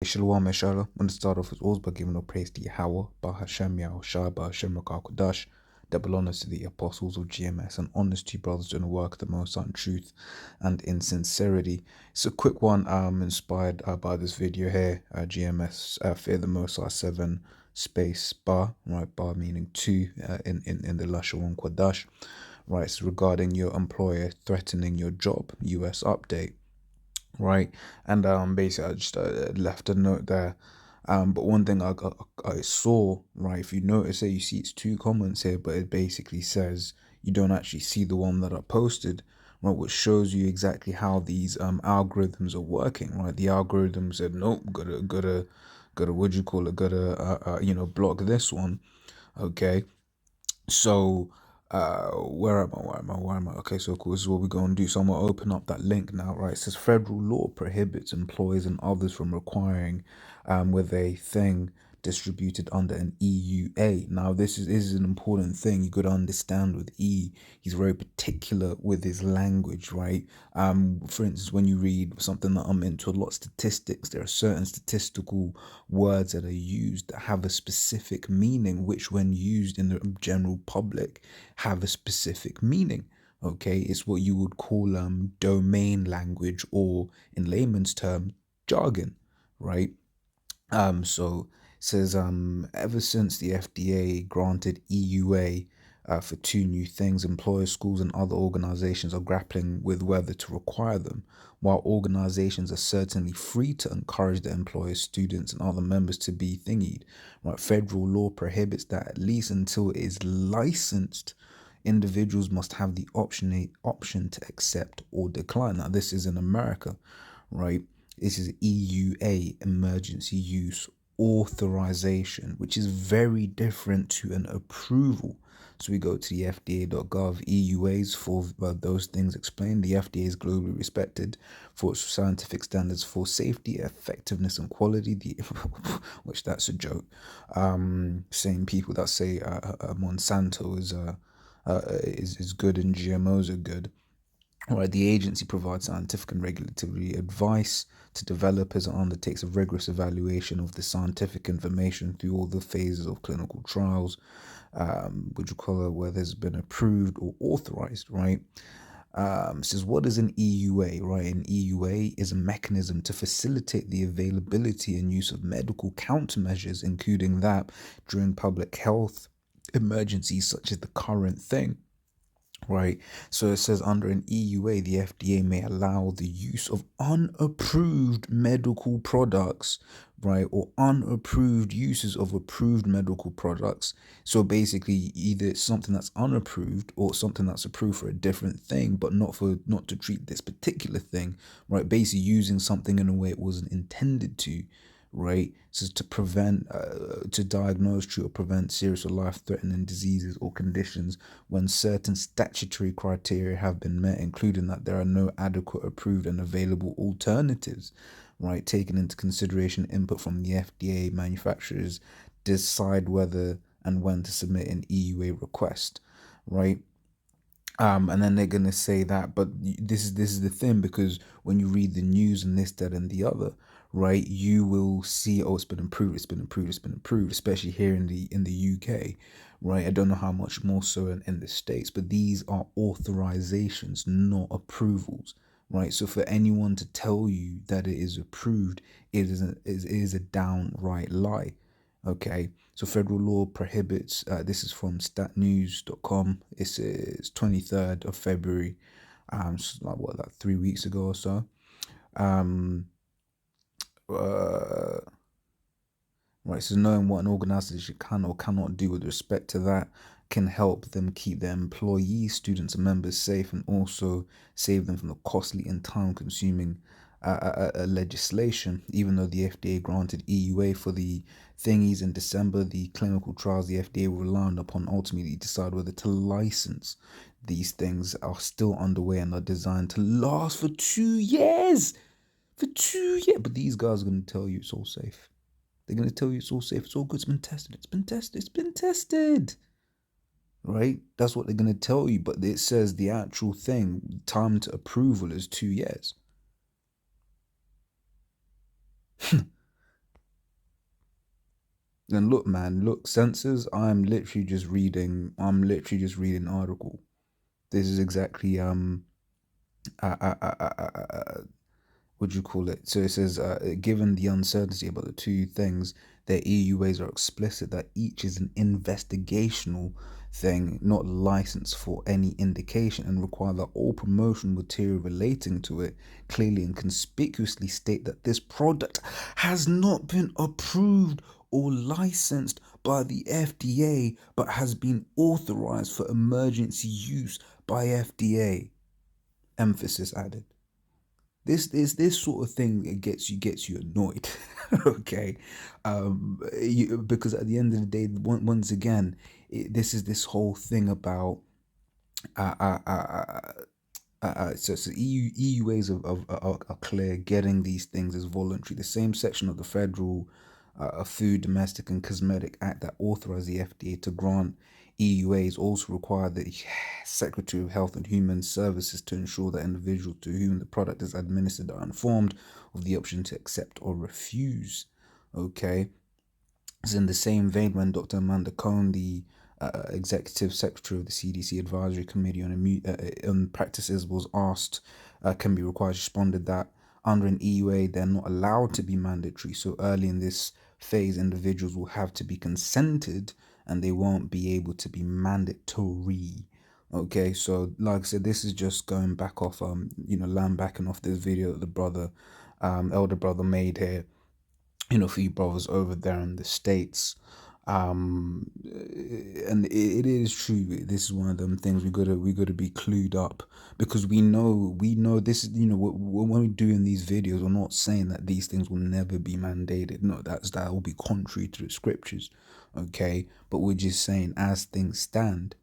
Shalom, inshallah. I'm going to start off as always by giving all praise to Yahweh, Bah Hashem, Yahweh Shai, Bah Hashem, Rakah Kodash, double honors to the apostles of GMS, and honors to you brothers doing the work of the Most High in truth and in sincerity. It's a quick one, inspired by this video here, GMS, Fear the Most High 7, space, Bah, right, Bah meaning 2 in the Lashon Kodash, right, it's regarding your employer threatening your job, US update. Right, and basically I just left a note there, but one thing I saw, right, if you notice it, you see it's two comments here, but it basically says you don't actually see the one that I posted, right, which shows you exactly how these algorithms are working. Right, the algorithm said nope, gotta what do you call it, gotta block this one. Okay, so where am I? Okay, so cool. This is what we're going to do. So I'm going to open up that link now, right? It says federal law prohibits employers and others from requiring with a thing distributed under an EUA. Now this is an important thing you got to understand with he's very particular with his language, right? For instance, when you read something that I'm into a lot, statistics, there are certain statistical words that are used that have a specific meaning, which when used in the general public have a specific meaning. Okay, it's what you would call domain language, or in layman's term, jargon, right? So it says ever since the FDA granted EUA for two new things, employers, schools, and other organizations are grappling with whether to require them. While organizations are certainly free to encourage their employers, students, and other members to be thingied, right? Federal law prohibits that, at least until it is licensed. Individuals must have the option to accept or decline. Now, this is in America, right? This is EUA, emergency use authorization, which is very different to an approval. So we go to the FDA.gov, EUAs for those things explained. The FDA is globally respected for its scientific standards for safety, effectiveness, and quality. Which that's a joke. Same people that say Monsanto is good and GMOs are good. Right, the agency provides scientific and regulatory advice to developers and undertakes a rigorous evaluation of the scientific information through all the phases of clinical trials, which you call it, whether it's been approved or authorized, right? Says, what is an EUA, right? An EUA is a mechanism to facilitate the availability and use of medical countermeasures, including that during public health emergencies such as the current thing. Right, so it says under an EUA, the FDA may allow the use of unapproved medical products, right, or unapproved uses of approved medical products. So basically, either it's something that's unapproved or something that's approved for a different thing, but not to treat this particular thing, right? Basically, using something in a way it wasn't intended to, right? So to prevent, to diagnose, treat, or prevent serious or life-threatening diseases or conditions when certain statutory criteria have been met, including that there are no adequate, approved, and available alternatives, right? Taking into consideration input from the FDA, manufacturers decide whether and when to submit an EUA request, right? And then they're gonna say that, but this is the thing, because when you read the news and this, that, and the other, right, you will see, oh, it's been improved, it's been improved, it's been improved, especially here in the UK, right? I don't know how much more so in the States, but these are authorizations, not approvals, right? So for anyone to tell you that it is approved, it is a downright lie. Okay, so federal law prohibits, this is from statnews.com. It says 23rd of February, so like 3 weeks ago or so. Uh, right, so knowing what an organization can or cannot do with respect to that can help them keep their employees, students, and members safe, and also save them from the costly and time-consuming legislation. Even though the FDA granted EUA for the thingies in December, the clinical trials the FDA will rely upon ultimately decide whether to license these things are still underway and are designed to last for 2 years. For 2 years. But these guys are going to tell you it's all safe. They're going to tell you it's all safe, it's all good, it's been tested, it's been tested, it's been tested. Right? That's what they're going to tell you. But it says the actual thing, time to approval is 2 years. And look, man, look, censors. I'm literally just reading an article. This is exactly uh, uh, uh, uh, uh, uh, what do you call it? So it says, given the uncertainty about the two things, their EUAs are explicit that each is an investigational thing, not licensed for any indication, and require that all promotional material relating to it clearly and conspicuously state that this product has not been approved or licensed by the FDA, but has been authorized for emergency use by FDA. Emphasis added. This sort of thing that gets you annoyed. Okay, because at the end of the day, once again, this is this whole thing about uh, uh, uh, so EUAs are clear. Getting these things is voluntary. The same section of the Federal Food, Domestic and Cosmetic Act that authorized the FDA to grant EUAs also require the Secretary of Health and Human Services to ensure that individuals to whom the product is administered are informed of the option to accept or refuse. Okay, it's in the same vein when Dr. Amanda Cohn, the executive secretary of the CDC Advisory Committee on Practices, was asked, can be required, she responded that under an EUA, they're not allowed to be mandatory. So early in this phase, individuals will have to be consented and they won't be able to be mandatory. Okay, so like I said, this is just going back off, backing off this video that the brother, elder brother made here, for you brothers over there in the States. And it is true. This is one of them things we gotta be clued up, because we know this is, when we're doing these videos, we're not saying that these things will never be mandated. No, that will be contrary to the scriptures. Okay, but we're just saying as things stand,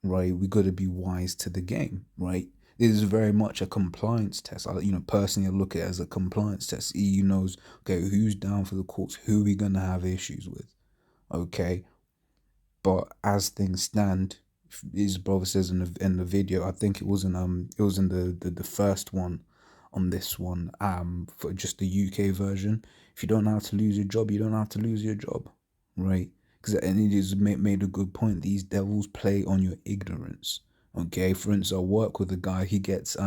right? We got to be wise to the game, right? This is very much a compliance test. Personally, I look at it as a compliance test. EU knows, okay, who's down for the courts, who are we gonna have issues with, okay? But as things stand, his brother says in the video, I think it was in the first one on this one, for just the UK version. If you don't have to lose your job, you don't have to lose your job, right? Because and it is made a good point. These devils play on your ignorance. Okay, for instance, I work with a guy. He gets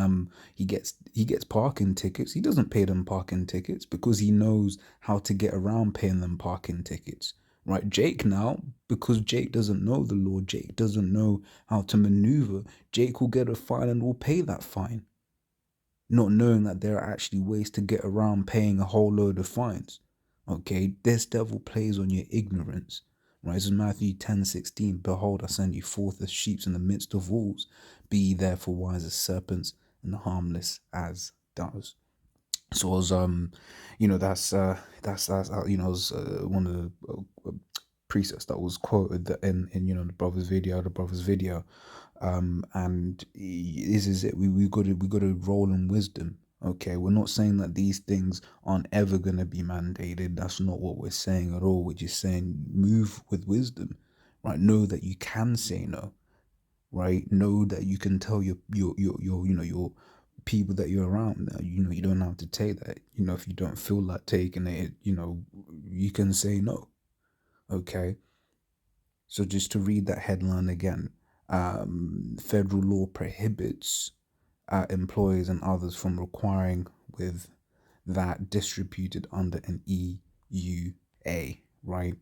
parking tickets. He doesn't pay them parking tickets because he knows how to get around paying them parking tickets. Right, Jake now, because Jake doesn't know the law, Jake doesn't know how to maneuver, Jake will get a fine and will pay that fine, not knowing that there are actually ways to get around paying a whole load of fines. Okay, this devil plays on your ignorance. Right, this is Matthew 10:16. Behold, I send you forth as sheep in the midst of wolves. Be ye therefore wise as serpents and harmless as doves. So I was, was one of the precepts that was quoted in the brother's video, and this is it. We got to roll in wisdom. Okay, we're not saying that these things aren't ever gonna be mandated. That's not what we're saying at all. We're just saying move with wisdom, right? Know that you can say no, right? Know that you can tell your people that you're around that you don't have to take that. If you don't feel like taking it, you can say no. Okay. So just to read that headline again, federal law prohibits employers and others from requiring with that distributed under an EUA, right?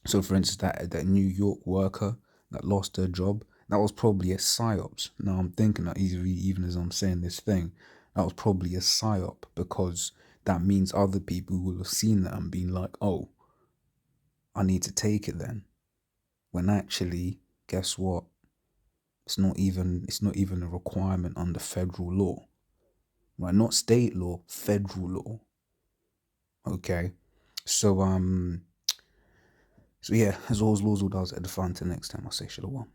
So, for instance, that New York worker that lost her job, that was probably a psyops. Now I'm thinking that even as I'm saying this thing, that was probably a psyop, because that means other people will have seen that and been like, "Oh, I need to take it then." When actually, guess what? It's not even a requirement under federal law, right? Not state law, federal law. Okay, so so yeah, as always, laws will does edify. Until next time, I'll say shalom.